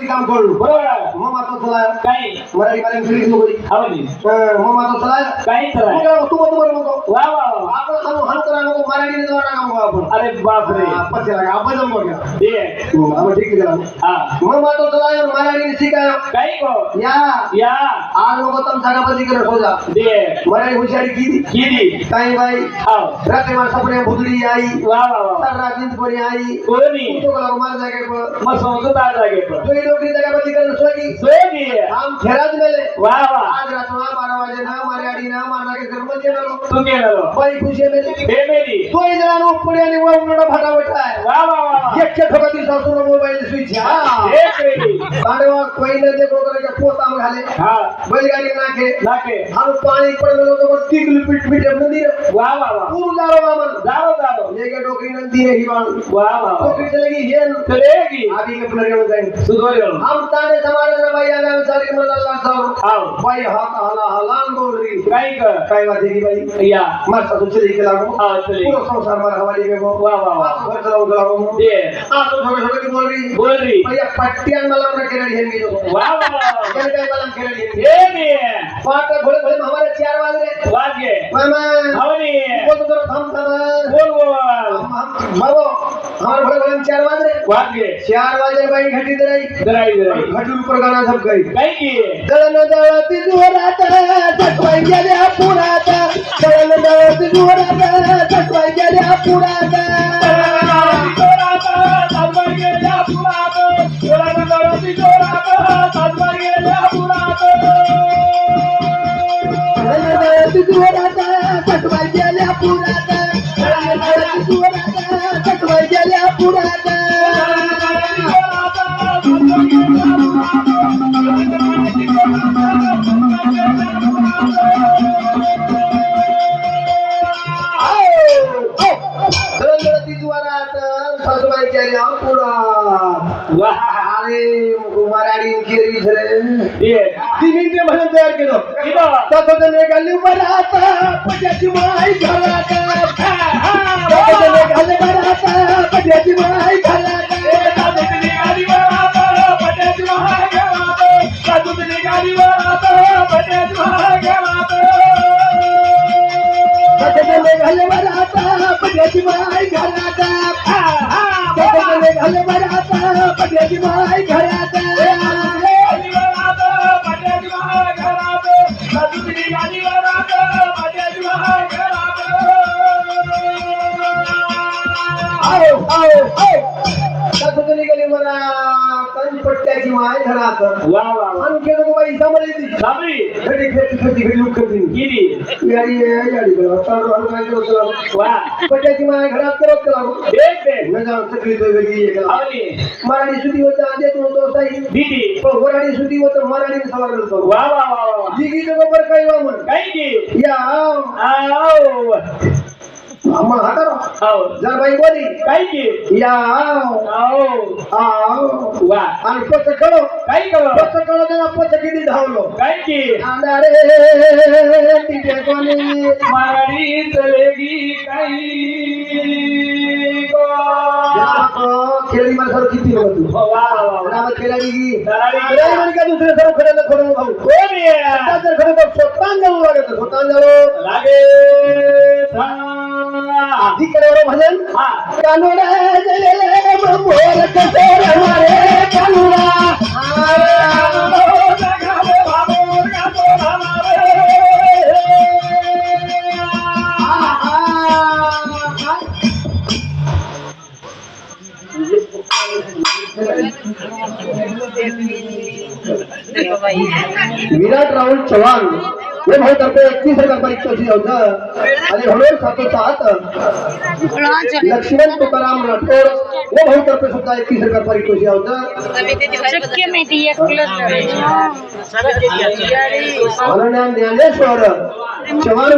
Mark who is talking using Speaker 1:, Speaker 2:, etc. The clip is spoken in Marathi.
Speaker 1: काम करू
Speaker 2: बरोबर
Speaker 1: मग मातो चला
Speaker 2: काही
Speaker 1: मराठी मराठी फिरी नोकरी
Speaker 2: हवली
Speaker 1: मग मातो चला
Speaker 2: काही चला
Speaker 1: तू नको
Speaker 2: वा वा वा
Speaker 1: आपण सांगू हन करा नको मराठी ने जरा काम करू आपण
Speaker 2: अरे बाप रे
Speaker 1: पछे लगा आपण जम गया
Speaker 2: ये
Speaker 1: आपण ठीक केला
Speaker 2: हां
Speaker 1: मग मातो चला मराठी ने सिखायो
Speaker 2: काही को या
Speaker 1: आज लोग तुम सगापति करे हो जा
Speaker 2: दे
Speaker 1: मराठी होशियारी
Speaker 2: कीदी
Speaker 1: काई भाई
Speaker 2: आओ
Speaker 1: राते मार सपने भुगड़ी आई
Speaker 2: वा वा वा
Speaker 1: सारा दिन पड़ी आई
Speaker 2: कोणी
Speaker 1: तो कला मार जाके पर
Speaker 2: मग समजत आ जागे पण
Speaker 1: तो नौकरी सगापति करे सोगी
Speaker 2: सोगी
Speaker 1: हम खेराज मेले
Speaker 2: वा वा
Speaker 1: आज रात में 12 बजे ना मराठी ना मारना के घर में चलो
Speaker 2: तू केलो
Speaker 1: भाई खुशी मेले
Speaker 2: हे मेरी
Speaker 1: तो इधर नो पड़े आणि वो उन्होंने फटा बैठा है
Speaker 2: वा वा वा
Speaker 1: एक के ठोकती सासू मोबाइल स्विच हां
Speaker 2: एक रे
Speaker 1: बाड़वा कोई ने देखो करे के पोता में घाले
Speaker 2: हां
Speaker 1: बैलगाड़ी नाके
Speaker 2: नाके
Speaker 1: हम पानी पर में लोगों को टिकल पिट पिट मंदिर
Speaker 2: वा वा वा
Speaker 1: पूर्ण दारो मामन
Speaker 2: जाओ
Speaker 1: ये के डोकरी नंदी है हिवान
Speaker 2: वा वा
Speaker 1: तो फिर चलेगी ये
Speaker 2: चलेगी
Speaker 1: आगे के प्लेयर में जाएंगे
Speaker 2: सुधोरियो
Speaker 1: हम ताने समारे ना भाई आगे सारी के मदद अल्लाह साहब
Speaker 2: आओ
Speaker 1: भाई हाथ हला हलान बोल रही
Speaker 2: काही कर
Speaker 1: काय बात है भाई
Speaker 2: या
Speaker 1: मार सासू चली के लागो
Speaker 2: हां चले
Speaker 1: पूरा संसार मार हवाले में वो
Speaker 2: वा वा वा
Speaker 1: घर चलाओ लागो
Speaker 2: ये
Speaker 1: आ तो छोटे छोटे की बोल रही
Speaker 2: बोल री
Speaker 1: भैया पट्टियां मलम ना केरड़ी है नहीं तो
Speaker 2: वा वा
Speaker 1: क्या काय मलम केरड़ी है
Speaker 2: हे मी
Speaker 1: पाट घोड़े घोड़े हमारे 4 बज रहे
Speaker 2: वागे
Speaker 1: मामा
Speaker 2: हवनी
Speaker 1: बोल तो थम थम
Speaker 2: बोल बोल
Speaker 1: हम बाबो हमारे घोड़े घोड़े 4 बज रहे
Speaker 2: वागे
Speaker 1: 4 बजे भाई घटी दराई
Speaker 2: दराई
Speaker 1: घटी ऊपर गाना सब गई
Speaker 2: काही की
Speaker 1: दळन दळती जोरात तटवाई गेल्या पुरात दळन दळती जोरात तटवाई गेल्या पुरात दळन दळती जोरात तटवाई गेल्या पुरात दळन दळती जोरात तटवाई गेल्या पुरात सासूबाई गेल्या पुरात अरे मराठी केली झाले तिने ते म्हणून तयार केलं तसं घाली बरात पट्याची माई घरात घाले बरात पट्याची माई घरात घाले बरात पट्याची माई घरात घाले बरात पट्याची माई घरात गेली मला पट्ट्याची माय घरात
Speaker 2: वा वा वा
Speaker 1: आणि केलं बाई सांभाळली ती
Speaker 2: साबरी
Speaker 1: घडी घडी घडी घडी लुक करते
Speaker 2: गिरी
Speaker 1: याडी याडी
Speaker 2: वा
Speaker 1: पट्ट्याची माय घरात करत लागो
Speaker 2: देख दे
Speaker 1: न जाऊन सगळी वेगळी
Speaker 2: हवनी
Speaker 1: मराठी सुधी होतं आधी तो साई
Speaker 2: दीदी
Speaker 1: पण वराडी सुधी होतं मराठी सवाल करतो
Speaker 2: वा वा वा वा
Speaker 1: दिगी बरोबर काही वा म्हण
Speaker 2: काही की
Speaker 1: या
Speaker 2: आओ
Speaker 1: अम्मा हातारो
Speaker 2: आओ
Speaker 1: जर बाई बोली
Speaker 2: काही की
Speaker 1: या
Speaker 2: आओ
Speaker 1: आओ
Speaker 2: वा
Speaker 1: आणि पोच कळो
Speaker 2: काही करो
Speaker 1: पोच कळो त्याला पोच किती धावलो
Speaker 2: काही की
Speaker 1: अंधारे तिथे कोणी
Speaker 2: मराठी चलेगी काही
Speaker 1: खेळी माणसाला किती होत तू
Speaker 2: वा वा वा
Speaker 1: रामत खेळाडी की
Speaker 2: दराडी
Speaker 1: खेळाडी म्हणजे का दुसरे सर्व खड्याला खोडून भाऊ
Speaker 2: कोणी
Speaker 1: आता जर खरं तर स्वतः जाऊ लागत स्वतः जाऊ
Speaker 2: लागे सा
Speaker 1: तिकडे भजन
Speaker 2: हा
Speaker 1: कानोडा जलेले मोर कटोर हमारे कानोडा विराट राहुल चव्हाण हे भाऊ तर्फे 31 परीक्षेची होतं आणि हळूहळू 7 लक्ष्मण तुकाराम राठोड हे भाऊ तर्फे सुद्धा 31 परीक्षेची होतं ज्ञानेश्वर चव्हाण